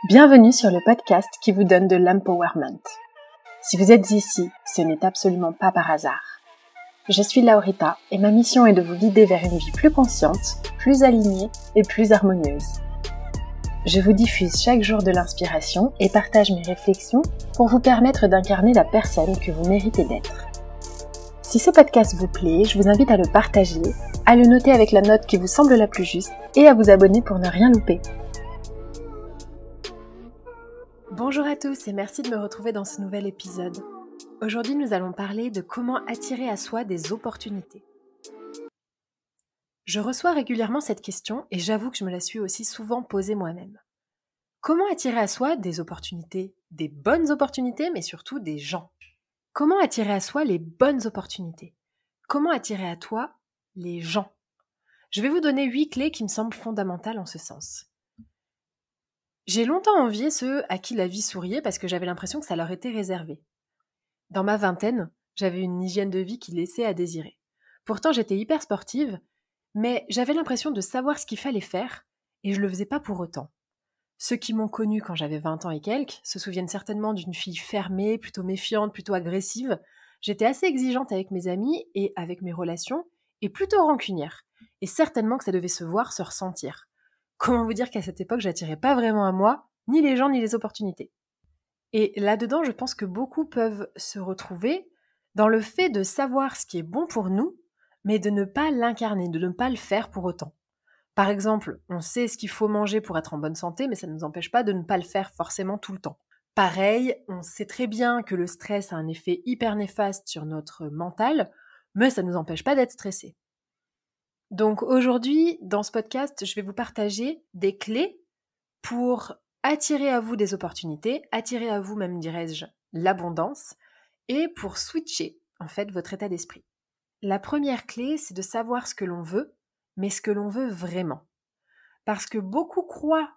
Bienvenue sur le podcast qui vous donne de l'empowerment. Si vous êtes ici, ce n'est absolument pas par hasard. Je suis Laurita et ma mission est de vous guider vers une vie plus consciente, plus alignée et plus harmonieuse. Je vous diffuse chaque jour de l'inspiration et partage mes réflexions pour vous permettre d'incarner la personne que vous méritez d'être. Si ce podcast vous plaît, je vous invite à le partager, à le noter avec la note qui vous semble la plus juste et à vous abonner pour ne rien louper. Bonjour à tous et merci de me retrouver dans ce nouvel épisode. Aujourd'hui, nous allons parler de comment attirer à soi des opportunités. Je reçois régulièrement cette question et j'avoue que je me la suis aussi souvent posée moi-même. Comment attirer à soi des opportunités, des bonnes opportunités, mais surtout des gens? Comment attirer à soi les bonnes opportunités? Comment attirer à toi les gens? Je vais vous donner 8 clés qui me semblent fondamentales en ce sens. J'ai longtemps envié ceux à qui la vie souriait parce que j'avais l'impression que ça leur était réservé. Dans ma vingtaine, j'avais une hygiène de vie qui laissait à désirer. Pourtant, j'étais hyper sportive, mais j'avais l'impression de savoir ce qu'il fallait faire et je le faisais pas pour autant. Ceux qui m'ont connue quand j'avais 20 ans et quelques se souviennent certainement d'une fille fermée, plutôt méfiante, plutôt agressive. J'étais assez exigeante avec mes amis et avec mes relations et plutôt rancunière. Et certainement que ça devait se voir, se ressentir. Comment vous dire qu'à cette époque, j'attirais pas vraiment à moi, ni les gens, ni les opportunités. Et là-dedans, je pense que beaucoup peuvent se retrouver dans le fait de savoir ce qui est bon pour nous, mais de ne pas l'incarner, de ne pas le faire pour autant. Par exemple, on sait ce qu'il faut manger pour être en bonne santé, mais ça ne nous empêche pas de ne pas le faire forcément tout le temps. Pareil, on sait très bien que le stress a un effet hyper néfaste sur notre mental, mais ça ne nous empêche pas d'être stressé. Donc aujourd'hui, dans ce podcast, je vais vous partager des clés pour attirer à vous des opportunités, attirer à vous, même dirais-je, l'abondance, et pour switcher, en fait, votre état d'esprit. La première clé, c'est de savoir ce que l'on veut, mais ce que l'on veut vraiment. Parce que beaucoup croient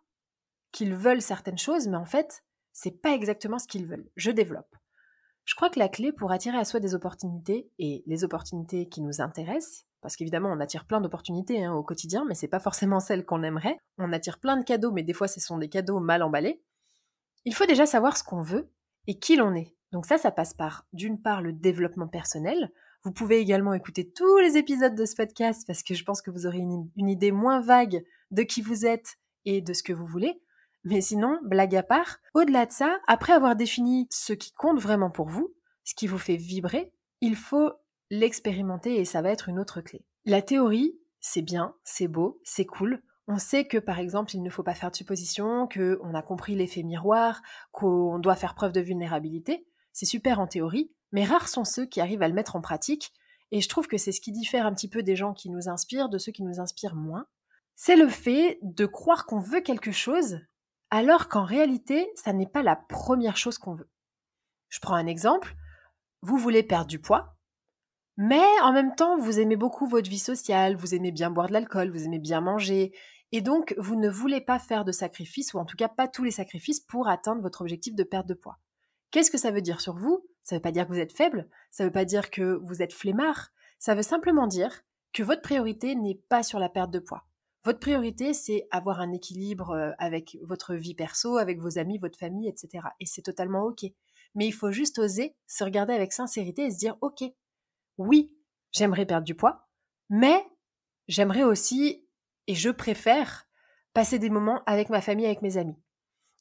qu'ils veulent certaines choses, mais en fait, c'est pas exactement ce qu'ils veulent. Je développe. Je crois que la clé pour attirer à soi des opportunités, et les opportunités qui nous intéressent, parce qu'évidemment on attire plein d'opportunités au quotidien, mais c'est pas forcément celles qu'on aimerait, on attire plein de cadeaux, mais des fois ce sont des cadeaux mal emballés, il faut déjà savoir ce qu'on veut et qui l'on est. Donc ça passe par, d'une part, le développement personnel. Vous pouvez également écouter tous les épisodes de ce podcast, parce que je pense que vous aurez une idée moins vague de qui vous êtes et de ce que vous voulez. Mais sinon, blague à part, au-delà de ça, après avoir défini ce qui compte vraiment pour vous, ce qui vous fait vibrer, il faut l'expérimenter et ça va être une autre clé. La théorie, c'est bien, c'est beau, c'est cool. On sait que, par exemple, il ne faut pas faire de suppositions, qu'on a compris l'effet miroir, qu'on doit faire preuve de vulnérabilité. C'est super en théorie, mais rares sont ceux qui arrivent à le mettre en pratique. Et je trouve que c'est ce qui diffère un petit peu des gens qui nous inspirent, de ceux qui nous inspirent moins. C'est le fait de croire qu'on veut quelque chose, alors qu'en réalité, ça n'est pas la première chose qu'on veut. Je prends un exemple. Vous voulez perdre du poids, mais en même temps, vous aimez beaucoup votre vie sociale, vous aimez bien boire de l'alcool, vous aimez bien manger, et donc vous ne voulez pas faire de sacrifices, ou en tout cas pas tous les sacrifices pour atteindre votre objectif de perte de poids. Qu'est-ce que ça veut dire sur vous? Ça ne veut pas dire que vous êtes faible, ça ne veut pas dire que vous êtes flemmard, ça veut simplement dire que votre priorité n'est pas sur la perte de poids. Votre priorité, c'est avoir un équilibre avec votre vie perso, avec vos amis, votre famille, etc. Et c'est totalement OK. Mais il faut juste oser se regarder avec sincérité et se dire « OK, oui, j'aimerais perdre du poids, mais j'aimerais aussi, et je préfère, passer des moments avec ma famille, avec mes amis. »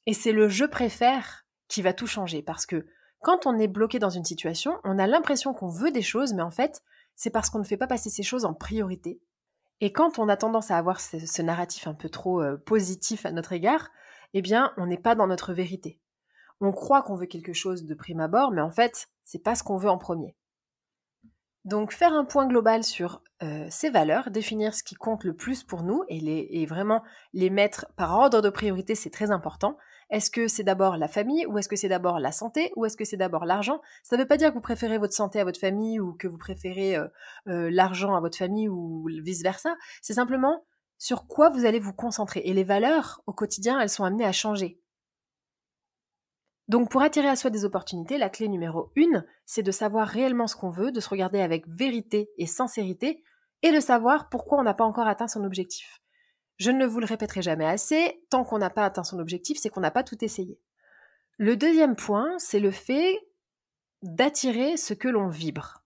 Et c'est le « je préfère » qui va tout changer, parce que quand on est bloqué dans une situation, on a l'impression qu'on veut des choses, mais en fait, c'est parce qu'on ne fait pas passer ces choses en priorité. Et quand on a tendance à avoir ce narratif un peu trop positif à notre égard, eh bien, on n'est pas dans notre vérité. On croit qu'on veut quelque chose de prime abord, mais en fait, c'est pas ce qu'on veut en premier. Donc faire un point global sur ces valeurs, définir ce qui compte le plus pour nous et vraiment les mettre par ordre de priorité, c'est très important. Est-ce que c'est d'abord la famille ou est-ce que c'est d'abord la santé ou est-ce que c'est d'abord l'argent? Ça ne veut pas dire que vous préférez votre santé à votre famille ou que vous préférez l'argent à votre famille ou vice-versa. C'est simplement sur quoi vous allez vous concentrer. Et les valeurs, au quotidien, elles sont amenées à changer. Donc pour attirer à soi des opportunités, la clé numéro 1, c'est de savoir réellement ce qu'on veut, de se regarder avec vérité et sincérité, et de savoir pourquoi on n'a pas encore atteint son objectif. Je ne vous le répéterai jamais assez, tant qu'on n'a pas atteint son objectif, c'est qu'on n'a pas tout essayé. Le deuxième point, c'est le fait d'attirer ce que l'on vibre.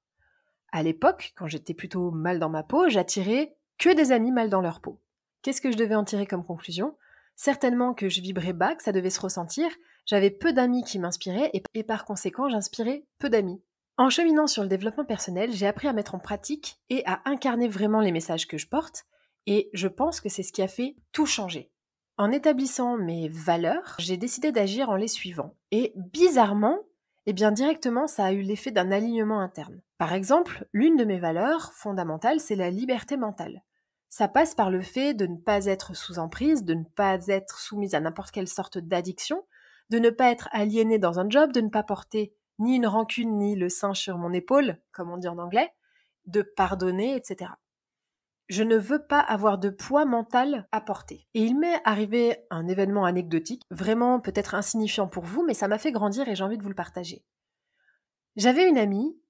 À l'époque, quand j'étais plutôt mal dans ma peau, j'attirais que des amis mal dans leur peau. Qu'est-ce que je devais en tirer comme conclusion ? Certainement que je vibrais bas, que ça devait se ressentir, j'avais peu d'amis qui m'inspiraient et par conséquent j'inspirais peu d'amis. En cheminant sur le développement personnel, j'ai appris à mettre en pratique et à incarner vraiment les messages que je porte, et je pense que c'est ce qui a fait tout changer. En établissant mes valeurs, j'ai décidé d'agir en les suivant. Et bizarrement, directement, ça a eu l'effet d'un alignement interne. Par exemple, l'une de mes valeurs fondamentales, c'est la liberté mentale. Ça passe par le fait de ne pas être sous emprise, de ne pas être soumise à n'importe quelle sorte d'addiction, de ne pas être aliénée dans un job, de ne pas porter ni une rancune ni le singe sur mon épaule, comme on dit en anglais, de pardonner, etc. Je ne veux pas avoir de poids mental à porter. Et il m'est arrivé un événement anecdotique, vraiment peut-être insignifiant pour vous, mais ça m'a fait grandir et j'ai envie de vous le partager. J'avais une amie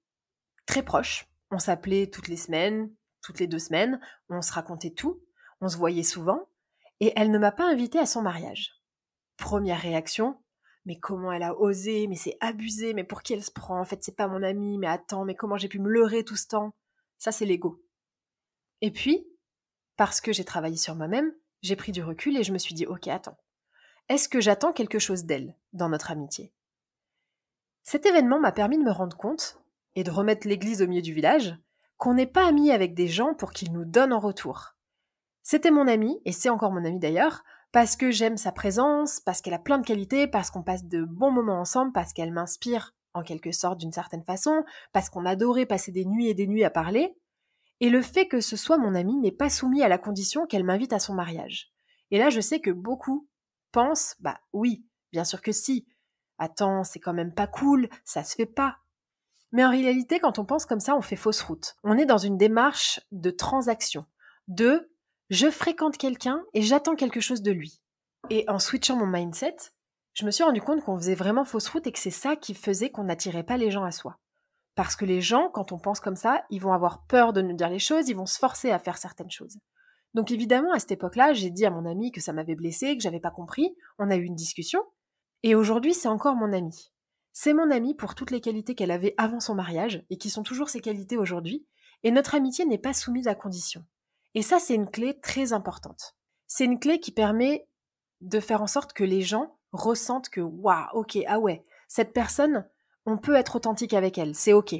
très proche, on s'appelait toutes les semaines, toutes les 2 semaines, on se racontait tout, on se voyait souvent, et elle ne m'a pas invitée à son mariage. Première réaction, mais comment elle a osé, mais c'est abusé, mais pour qui elle se prend, en fait c'est pas mon amie, mais attends, mais comment j'ai pu me leurrer tout ce temps ? Ça c'est l'ego. Et puis, parce que j'ai travaillé sur moi-même, j'ai pris du recul et je me suis dit, ok, attends, est-ce que j'attends quelque chose d'elle dans notre amitié ? Cet événement m'a permis de me rendre compte, et de remettre l'église au milieu du village, qu'on n'est pas amis avec des gens pour qu'ils nous donnent en retour. C'était mon amie, et c'est encore mon amie d'ailleurs, parce que j'aime sa présence, parce qu'elle a plein de qualités, parce qu'on passe de bons moments ensemble, parce qu'elle m'inspire en quelque sorte d'une certaine façon, parce qu'on adorait passer des nuits et des nuits à parler. Et le fait que ce soit mon amie n'est pas soumis à la condition qu'elle m'invite à son mariage. Et là, je sais que beaucoup pensent, bah oui, bien sûr que si. Attends, c'est quand même pas cool, ça se fait pas. Mais en réalité, quand on pense comme ça, on fait fausse route. On est dans une démarche de transaction, de je fréquente quelqu'un et j'attends quelque chose de lui. Et en switchant mon mindset, je me suis rendu compte qu'on faisait vraiment fausse route et que c'est ça qui faisait qu'on n'attirait pas les gens à soi. Parce que les gens, quand on pense comme ça, ils vont avoir peur de nous dire les choses, ils vont se forcer à faire certaines choses. Donc évidemment, à cette époque-là, j'ai dit à mon ami que ça m'avait blessée, que j'avais pas compris, on a eu une discussion, et aujourd'hui, c'est encore mon ami. C'est mon amie pour toutes les qualités qu'elle avait avant son mariage, et qui sont toujours ses qualités aujourd'hui, et notre amitié n'est pas soumise à condition. Et ça, c'est une clé très importante. C'est une clé qui permet de faire en sorte que les gens ressentent que, waouh, ok, ah ouais, cette personne, on peut être authentique avec elle, c'est ok.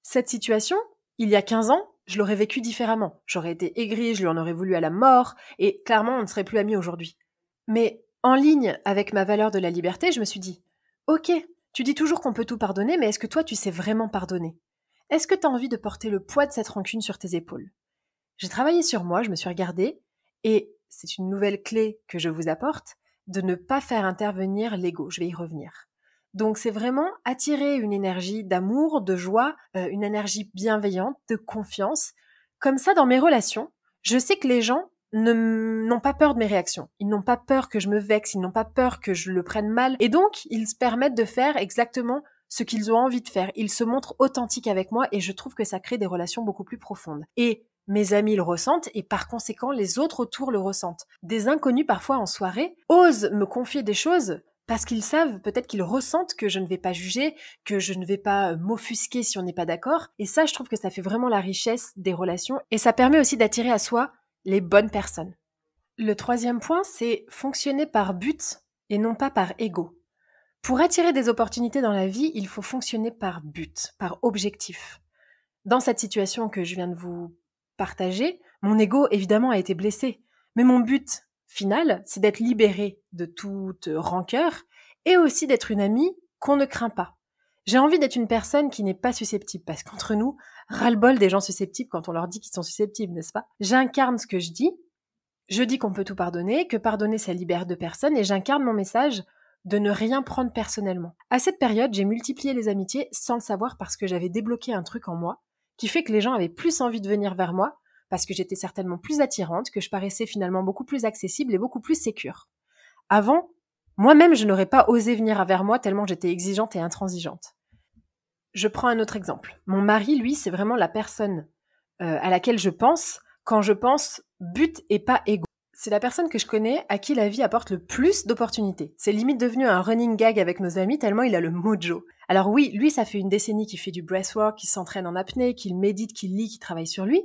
Cette situation, il y a 15 ans, je l'aurais vécue différemment. J'aurais été aigrie, je lui en aurais voulu à la mort, et clairement, on ne serait plus amis aujourd'hui. Mais en ligne avec ma valeur de la liberté, je me suis dit, ok, tu dis toujours qu'on peut tout pardonner, mais est-ce que toi, tu sais vraiment pardonner ? Est-ce que tu as envie de porter le poids de cette rancune sur tes épaules ? J'ai travaillé sur moi, je me suis regardée, et c'est une nouvelle clé que je vous apporte, de ne pas faire intervenir l'ego. Je vais y revenir. Donc c'est vraiment attirer une énergie d'amour, de joie, une énergie bienveillante, de confiance. Comme ça, dans mes relations, je sais que les gens n'ont pas peur de mes réactions. Ils n'ont pas peur que je me vexe, ils n'ont pas peur que je le prenne mal. Et donc, ils se permettent de faire exactement ce qu'ils ont envie de faire. Ils se montrent authentiques avec moi et je trouve que ça crée des relations beaucoup plus profondes. Et mes amis le ressentent et par conséquent, les autres autour le ressentent. Des inconnus, parfois en soirée, osent me confier des choses parce qu'ils savent, peut-être qu'ils ressentent que je ne vais pas juger, que je ne vais pas m'offusquer si on n'est pas d'accord. Et ça, je trouve que ça fait vraiment la richesse des relations et ça permet aussi d'attirer à soi les bonnes personnes. Le troisième point, c'est fonctionner par but et non pas par ego. Pour attirer des opportunités dans la vie, il faut fonctionner par but, par objectif. Dans cette situation que je viens de vous partager, mon ego évidemment a été blessé. Mais mon but final, c'est d'être libéré de toute rancœur et aussi d'être une amie qu'on ne craint pas. J'ai envie d'être une personne qui n'est pas susceptible parce qu'entre nous, ras-le-bol des gens susceptibles quand on leur dit qu'ils sont susceptibles, n'est-ce pas ? J'incarne ce que je dis qu'on peut tout pardonner, que pardonner ça libère deux personnes et j'incarne mon message de ne rien prendre personnellement. À cette période, j'ai multiplié les amitiés sans le savoir parce que j'avais débloqué un truc en moi qui fait que les gens avaient plus envie de venir vers moi parce que j'étais certainement plus attirante, que je paraissais finalement beaucoup plus accessible et beaucoup plus sécure. Avant, moi-même, je n'aurais pas osé venir vers moi tellement j'étais exigeante et intransigeante. Je prends un autre exemple. Mon mari, lui, c'est vraiment la personne à laquelle je pense quand je pense but et pas ego. c'est la personne que je connais à qui la vie apporte le plus d'opportunités. C'est limite devenu un running gag avec nos amis tellement il a le mojo. Alors oui, lui, ça fait une décennie qu'il fait du breathwork, qu'il s'entraîne en apnée, qu'il médite, qu'il lit, qu'il travaille sur lui.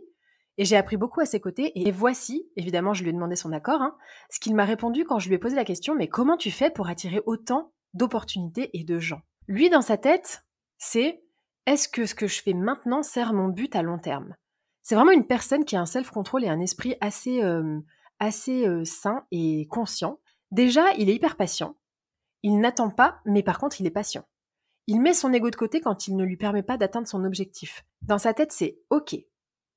Et j'ai appris beaucoup à ses côtés. Et voici, évidemment, je lui ai demandé son accord, ce qu'il m'a répondu quand je lui ai posé la question, mais comment tu fais pour attirer autant d'opportunités et de gens? Lui, dans sa tête, c'est est-ce que ce que je fais maintenant sert mon but à long terme? C'est vraiment une personne qui a un self-control et un esprit assez sain et conscient. Déjà, il est hyper patient. Il n'attend pas, mais par contre, il est patient. Il met son ego de côté quand il ne lui permet pas d'atteindre son objectif. Dans sa tête, c'est « Ok,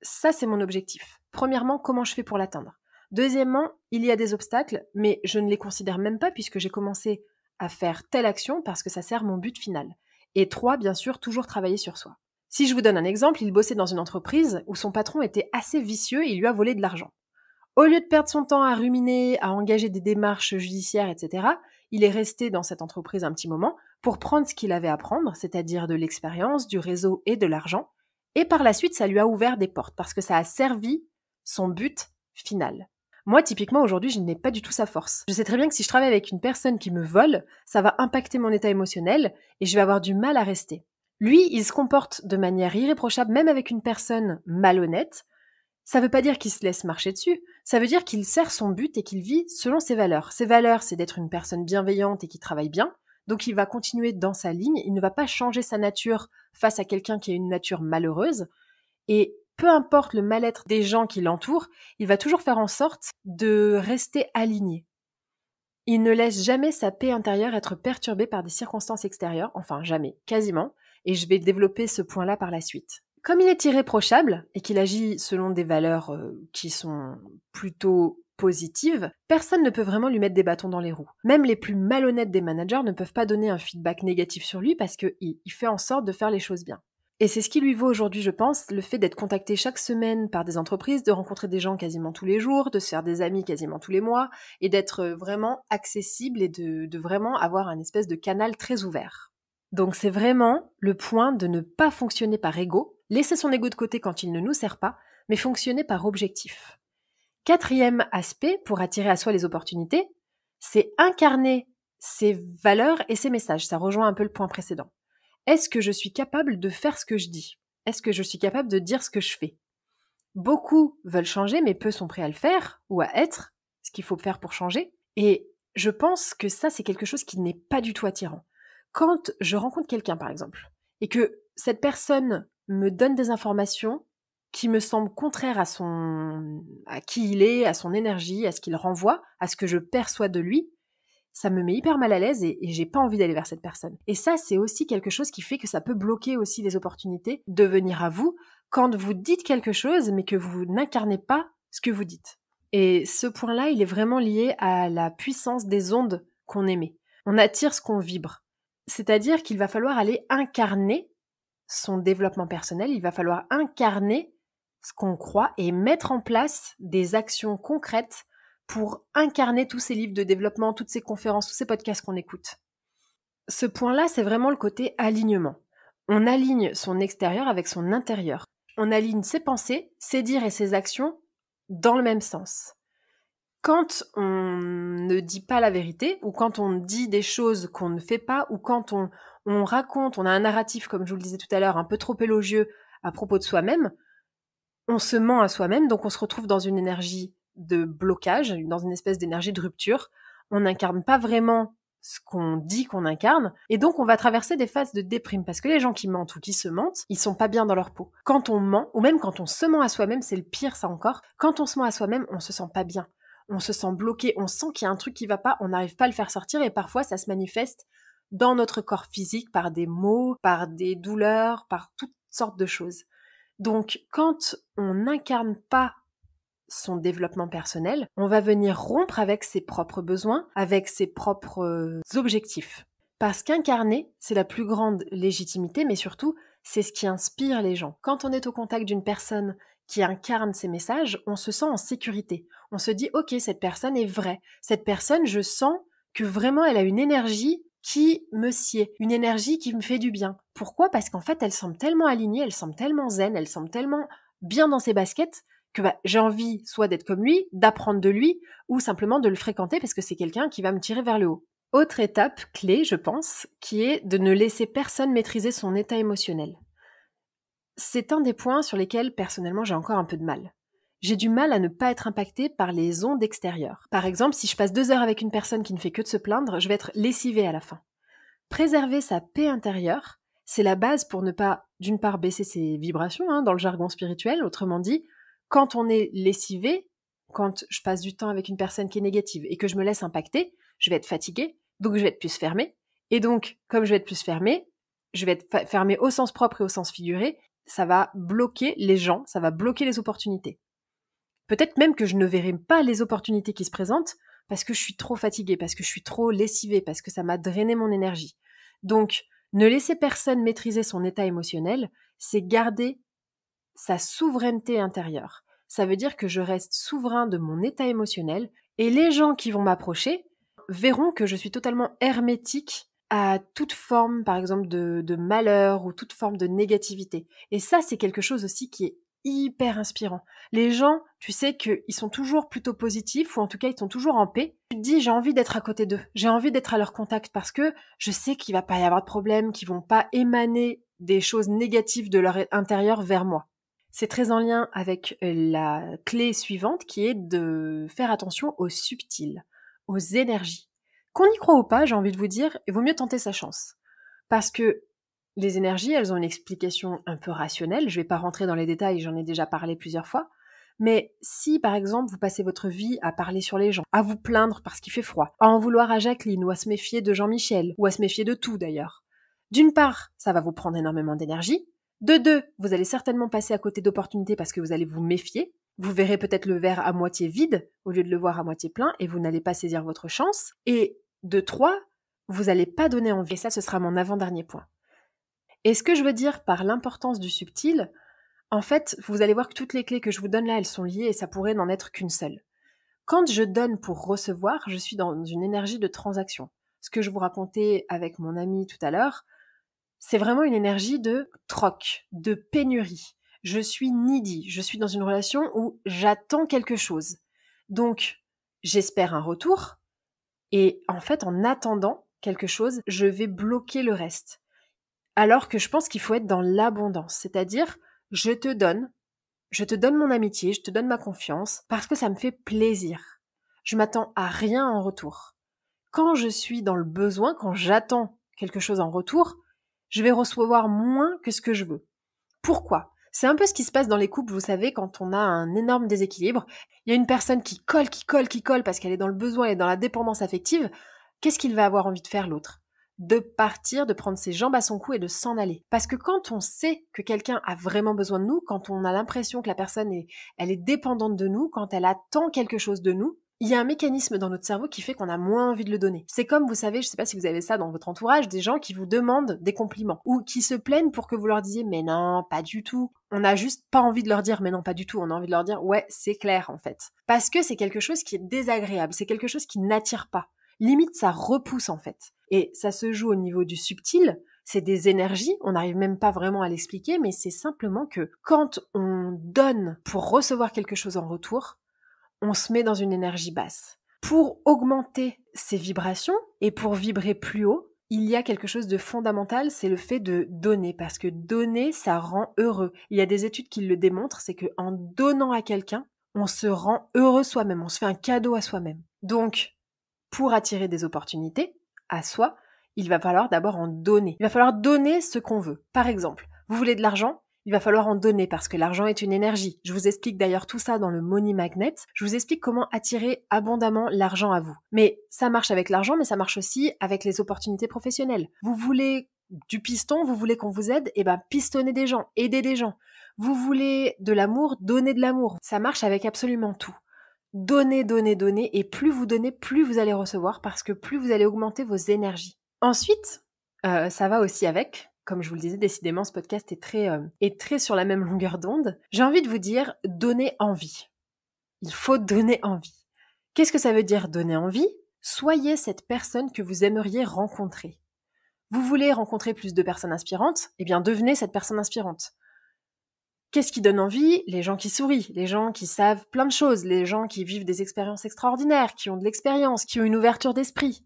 ça c'est mon objectif. Premièrement, comment je fais pour l'atteindre? Deuxièmement, il y a des obstacles, mais je ne les considère même pas puisque j'ai commencé à faire telle action parce que ça sert mon but final. Et 3, bien sûr, toujours travailler sur soi. Si je vous donne un exemple, il bossait dans une entreprise où son patron était assez vicieux et il lui a volé de l'argent. Au lieu de perdre son temps à ruminer, à engager des démarches judiciaires, etc., il est resté dans cette entreprise un petit moment pour prendre ce qu'il avait à prendre, c'est-à-dire de l'expérience, du réseau et de l'argent. Et par la suite, ça lui a ouvert des portes parce que ça a servi son but final. Moi, typiquement, aujourd'hui, je n'ai pas du tout sa force. Je sais très bien que si je travaille avec une personne qui me vole, ça va impacter mon état émotionnel et je vais avoir du mal à rester. Lui, il se comporte de manière irréprochable, même avec une personne malhonnête. Ça veut pas dire qu'il se laisse marcher dessus, ça veut dire qu'il sert son but et qu'il vit selon ses valeurs. Ses valeurs, c'est d'être une personne bienveillante et qui travaille bien, donc il va continuer dans sa ligne, il ne va pas changer sa nature face à quelqu'un qui a une nature malheureuse, et peu importe le mal-être des gens qui l'entourent, il va toujours faire en sorte de rester aligné. Il ne laisse jamais sa paix intérieure être perturbée par des circonstances extérieures, enfin jamais, quasiment, et je vais développer ce point-là par la suite. Comme il est irréprochable et qu'il agit selon des valeurs qui sont plutôt positives, personne ne peut vraiment lui mettre des bâtons dans les roues. Même les plus malhonnêtes des managers ne peuvent pas donner un feedback négatif sur lui parce qu'il fait en sorte de faire les choses bien. Et c'est ce qui lui vaut aujourd'hui, je pense, le fait d'être contacté chaque semaine par des entreprises, de rencontrer des gens quasiment tous les jours, de se faire des amis quasiment tous les mois, et d'être vraiment accessible et de vraiment avoir un espèce de canal très ouvert. Donc c'est vraiment le point de ne pas fonctionner par ego, laisser son ego de côté quand il ne nous sert pas, mais fonctionner par objectif. 4e aspect pour attirer à soi les opportunités, c'est incarner ses valeurs et ses messages. Ça rejoint un peu le point précédent. Est-ce que je suis capable de faire ce que je dis? Est-ce que je suis capable de dire ce que je fais? Beaucoup veulent changer, mais peu sont prêts à le faire ou à être ce qu'il faut faire pour changer. Et je pense que ça, c'est quelque chose qui n'est pas du tout attirant. Quand je rencontre quelqu'un, par exemple, et que cette personne me donne des informations qui me semblent contraires à qui il est, à son énergie, à ce qu'il renvoie, à ce que je perçois de lui, ça me met hyper mal à l'aise et j'ai pas envie d'aller vers cette personne. Et ça, c'est aussi quelque chose qui fait que ça peut bloquer aussi les opportunités de venir à vous quand vous dites quelque chose, mais que vous n'incarnez pas ce que vous dites. Et ce point-là, il est vraiment lié à la puissance des ondes qu'on émet. On attire ce qu'on vibre. C'est-à-dire qu'il va falloir aller incarner son développement personnel, il va falloir incarner ce qu'on croit et mettre en place des actions concrètes pour incarner tous ces livres de développement, toutes ces conférences, tous ces podcasts qu'on écoute. Ce point-là, c'est vraiment le côté alignement. On aligne son extérieur avec son intérieur. On aligne ses pensées, ses dires et ses actions dans le même sens. Quand on ne dit pas la vérité, ou quand on dit des choses qu'on ne fait pas, ou quand on raconte, on a un narratif, comme je vous le disais tout à l'heure, un peu trop élogieux à propos de soi-même, on se ment à soi-même, donc on se retrouve dans une énergie de blocage, dans une espèce d'énergie de rupture. On n'incarne pas vraiment ce qu'on dit qu'on incarne, et donc on va traverser des phases de déprime, parce que les gens qui mentent ou qui se mentent, ils sont pas bien dans leur peau. Quand on ment, ou même quand on se ment à soi-même, c'est le pire ça encore, quand on se ment à soi-même, on se sent pas bien. On se sent bloqué, on sent qu'il y a un truc qui va pas, on n'arrive pas à le faire sortir et parfois ça se manifeste dans notre corps physique par des maux, par des douleurs, par toutes sortes de choses. Donc quand on n'incarne pas son développement personnel, on va venir rompre avec ses propres besoins, avec ses propres objectifs. Parce qu'incarner, c'est la plus grande légitimité, mais surtout, c'est ce qui inspire les gens. Quand on est au contact d'une personne qui incarne ses messages, on se sent en sécurité. On se dit, ok, cette personne est vraie. Cette personne, je sens que vraiment elle a une énergie qui me sied, une énergie qui me fait du bien. Pourquoi ? Parce qu'en fait, elle semble tellement alignée, elle semble tellement zen, elle semble tellement bien dans ses baskets, que j'ai envie soit d'être comme lui, d'apprendre de lui, ou simplement de le fréquenter parce que c'est quelqu'un qui va me tirer vers le haut. Autre étape clé, je pense, qui est de ne laisser personne maîtriser son état émotionnel. C'est un des points sur lesquels, personnellement, j'ai encore un peu de mal. J'ai du mal à ne pas être impactée par les ondes extérieures. Par exemple, si je passe 2 heures avec une personne qui ne fait que de se plaindre, je vais être lessivée à la fin. Préserver sa paix intérieure, c'est la base pour ne pas, d'une part, baisser ses vibrations, dans le jargon spirituel. Autrement dit, quand on est lessivé, quand je passe du temps avec une personne qui est négative et que je me laisse impacter, je vais être fatiguée, donc je vais être plus fermée. Et donc, comme je vais être plus fermée, je vais être fermée au sens propre et au sens figuré, ça va bloquer les gens, ça va bloquer les opportunités. Peut-être même que je ne verrai pas les opportunités qui se présentent parce que je suis trop fatiguée, parce que je suis trop lessivée, parce que ça m'a drainé mon énergie. Donc, ne laisser personne maîtriser son état émotionnel, c'est garder sa souveraineté intérieure. Ça veut dire que je reste souverain de mon état émotionnel et les gens qui vont m'approcher verront que je suis totalement hermétique à toute forme, par exemple, de malheur ou toute forme de négativité. Et ça, c'est quelque chose aussi qui est hyper inspirant. Les gens, tu sais qu'ils sont toujours plutôt positifs, ou en tout cas, ils sont toujours en paix. Tu te dis, j'ai envie d'être à côté d'eux, j'ai envie d'être à leur contact parce que je sais qu'il va pas y avoir de problème, qu'ils vont pas émaner des choses négatives de leur intérieur vers moi. C'est très en lien avec la clé suivante qui est de faire attention aux subtils, aux énergies. Qu'on y croit ou pas, j'ai envie de vous dire, il vaut mieux tenter sa chance. Parce que les énergies, elles ont une explication un peu rationnelle. Je ne vais pas rentrer dans les détails, j'en ai déjà parlé plusieurs fois. Mais si, par exemple, vous passez votre vie à parler sur les gens, à vous plaindre parce qu'il fait froid, à en vouloir à Jacqueline ou à se méfier de Jean-Michel, ou à se méfier de tout d'ailleurs, d'une part, ça va vous prendre énormément d'énergie. De deux, vous allez certainement passer à côté d'opportunités parce que vous allez vous méfier. Vous verrez peut-être le verre à moitié vide au lieu de le voir à moitié plein et vous n'allez pas saisir votre chance. Et de trois, vous n'allez pas donner envie. Et ça, ce sera mon avant-dernier point. Et ce que je veux dire par l'importance du subtil, en fait, vous allez voir que toutes les clés que je vous donne là, elles sont liées et ça pourrait n'en être qu'une seule. Quand je donne pour recevoir, je suis dans une énergie de transaction. Ce que je vous racontais avec mon ami tout à l'heure, c'est vraiment une énergie de troc, de pénurie. Je suis needy, je suis dans une relation où j'attends quelque chose. Donc, j'espère un retour et en fait, en attendant quelque chose, je vais bloquer le reste. Alors que je pense qu'il faut être dans l'abondance, c'est-à-dire je te donne mon amitié, je te donne ma confiance parce que ça me fait plaisir. Je m'attends à rien en retour. Quand je suis dans le besoin, quand j'attends quelque chose en retour, je vais recevoir moins que ce que je veux. Pourquoi ? C'est un peu ce qui se passe dans les couples, vous savez, quand on a un énorme déséquilibre. Il y a une personne qui colle parce qu'elle est dans le besoin et dans la dépendance affective. Qu'est-ce qu'il va avoir envie de faire l'autre ? De partir, de prendre ses jambes à son cou et de s'en aller. Parce que quand on sait que quelqu'un a vraiment besoin de nous, quand on a l'impression que la personne elle est dépendante de nous, quand elle attend quelque chose de nous, il y a un mécanisme dans notre cerveau qui fait qu'on a moins envie de le donner. C'est comme, vous savez, je sais pas si vous avez ça dans votre entourage, des gens qui vous demandent des compliments ou qui se plaignent pour que vous leur disiez mais non, pas du tout. On n'a juste pas envie de leur dire mais non, pas du tout. On a envie de leur dire ouais, c'est clair en fait. Parce que c'est quelque chose qui est désagréable, c'est quelque chose qui n'attire pas. Limite, ça repousse en fait. Et ça se joue au niveau du subtil, c'est des énergies, on n'arrive même pas vraiment à l'expliquer, mais c'est simplement que quand on donne pour recevoir quelque chose en retour, on se met dans une énergie basse. Pour augmenter ces vibrations et pour vibrer plus haut, il y a quelque chose de fondamental, c'est le fait de donner, parce que donner, ça rend heureux. Il y a des études qui le démontrent, c'est qu'en donnant à quelqu'un, on se rend heureux soi-même, on se fait un cadeau à soi-même. Donc, pour attirer des opportunités à soi, il va falloir d'abord en donner. Il va falloir donner ce qu'on veut. Par exemple, vous voulez de l'argent ? Il va falloir en donner parce que l'argent est une énergie. Je vous explique d'ailleurs tout ça dans le Money Magnet. Je vous explique comment attirer abondamment l'argent à vous. Mais ça marche avec l'argent, mais ça marche aussi avec les opportunités professionnelles. Vous voulez du piston, vous voulez qu'on vous aide, pistonnez des gens, aidez des gens. Vous voulez de l'amour, donnez de l'amour. Ça marche avec absolument tout. Donnez, donnez, donnez, et plus vous donnez, plus vous allez recevoir parce que plus vous allez augmenter vos énergies. Ensuite, ça va aussi avec, comme je vous le disais, décidément, ce podcast est très sur la même longueur d'onde. J'ai envie de vous dire, donnez envie. Il faut donner envie. Qu'est-ce que ça veut dire donner envie ? Soyez cette personne que vous aimeriez rencontrer. Vous voulez rencontrer plus de personnes inspirantes ? Eh bien, devenez cette personne inspirante. Qu'est-ce qui donne envie? Les gens qui sourient, les gens qui savent plein de choses, les gens qui vivent des expériences extraordinaires, qui ont de l'expérience, qui ont une ouverture d'esprit.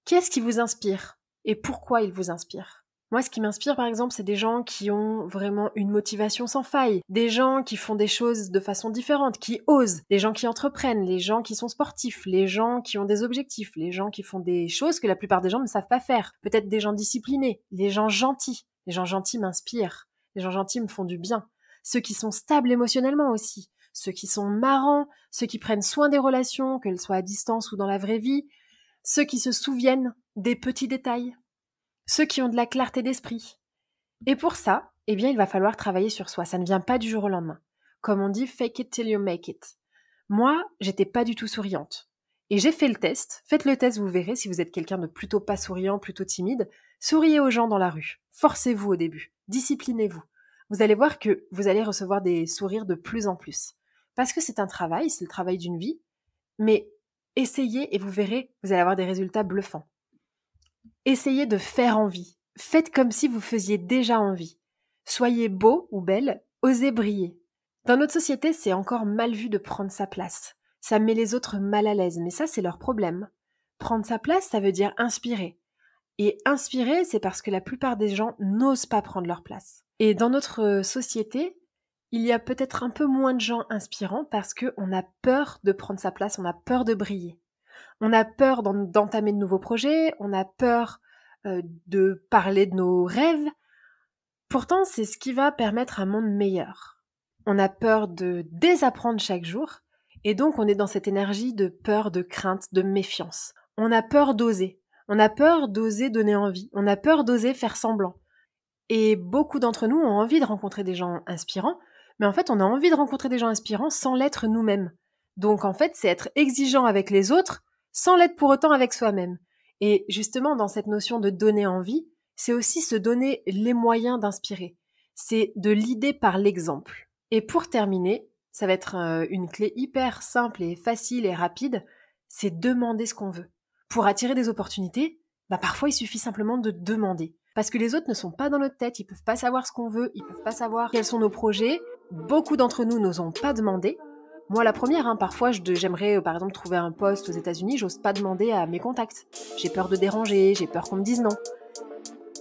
Qu'est-ce qui vous inspire? Et pourquoi ils vous inspirent? Moi, ce qui m'inspire, par exemple, c'est des gens qui ont vraiment une motivation sans faille, des gens qui font des choses de façon différente, qui osent, les gens qui entreprennent, les gens qui sont sportifs, les gens qui ont des objectifs, les gens qui font des choses que la plupart des gens ne savent pas faire, peut-être des gens disciplinés, les gens gentils. Les gens gentils m'inspirent, les gens gentils me font du bien. Ceux qui sont stables émotionnellement aussi, ceux qui sont marrants, ceux qui prennent soin des relations, qu'elles soient à distance ou dans la vraie vie, ceux qui se souviennent des petits détails, ceux qui ont de la clarté d'esprit. Et pour ça, eh bien, il va falloir travailler sur soi. Ça ne vient pas du jour au lendemain. Comme on dit, fake it till you make it. Moi, j'étais pas du tout souriante. Et j'ai fait le test. Faites le test, vous verrez si vous êtes quelqu'un de plutôt pas souriant, plutôt timide. Souriez aux gens dans la rue. Forcez-vous au début. Disciplinez-vous. Vous allez voir que vous allez recevoir des sourires de plus en plus. Parce que c'est un travail, c'est le travail d'une vie. Mais essayez et vous verrez, vous allez avoir des résultats bluffants. Essayez de faire envie. Faites comme si vous faisiez déjà envie. Soyez beau ou belle, osez briller. Dans notre société, c'est encore mal vu de prendre sa place. Ça met les autres mal à l'aise, mais ça, c'est leur problème. Prendre sa place, ça veut dire inspirer. Et inspirer, c'est parce que la plupart des gens n'osent pas prendre leur place. Et dans notre société, il y a peut-être un peu moins de gens inspirants parce qu'on a peur de prendre sa place, on a peur de briller. On a peur d'entamer de nouveaux projets, on a peur de parler de nos rêves. Pourtant, c'est ce qui va permettre un monde meilleur. On a peur de désapprendre chaque jour, et donc on est dans cette énergie de peur, de crainte, de méfiance. On a peur d'oser. On a peur d'oser donner envie. On a peur d'oser faire semblant. Et beaucoup d'entre nous ont envie de rencontrer des gens inspirants, mais en fait, on a envie de rencontrer des gens inspirants sans l'être nous-mêmes. Donc en fait, c'est être exigeant avec les autres, sans l'être pour autant avec soi-même. Et justement, dans cette notion de donner envie, c'est aussi se donner les moyens d'inspirer. C'est de l'idée par l'exemple. Et pour terminer, ça va être une clé hyper simple et facile et rapide, c'est demander ce qu'on veut. Pour attirer des opportunités, parfois il suffit simplement de demander. Parce que les autres ne sont pas dans notre tête, ils peuvent pas savoir ce qu'on veut, ils peuvent pas savoir quels sont nos projets. Beaucoup d'entre nous n'osons pas demander. Moi, la première, parfois, j'aimerais, par exemple, trouver un poste aux États-Unis, j'ose pas demander à mes contacts. J'ai peur de déranger, j'ai peur qu'on me dise non.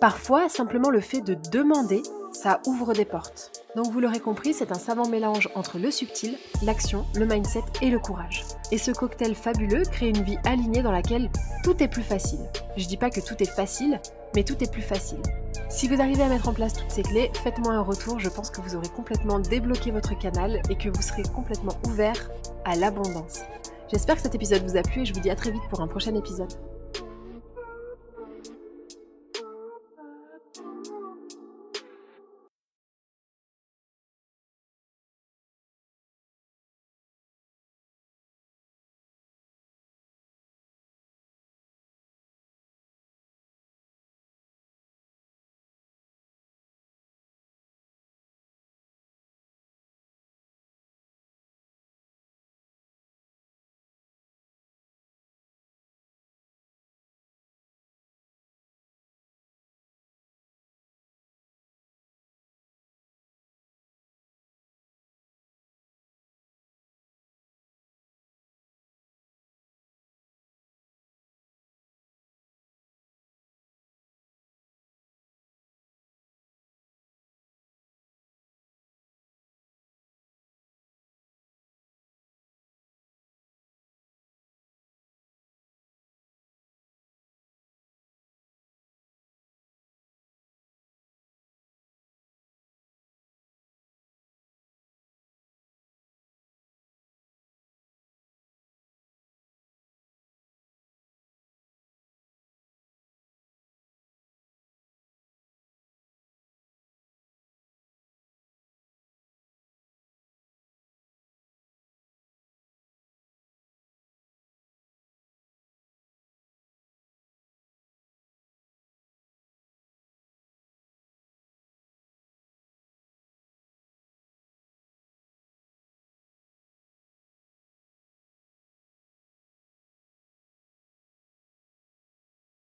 Parfois, simplement le fait de demander, ça ouvre des portes. Donc vous l'aurez compris, c'est un savant mélange entre le subtil, l'action, le mindset et le courage. Et ce cocktail fabuleux crée une vie alignée dans laquelle tout est plus facile. Je dis pas que tout est facile, mais tout est plus facile. Si vous arrivez à mettre en place toutes ces clés, faites-moi un retour, je pense que vous aurez complètement débloqué votre canal et que vous serez complètement ouvert à l'abondance. J'espère que cet épisode vous a plu et je vous dis à très vite pour un prochain épisode.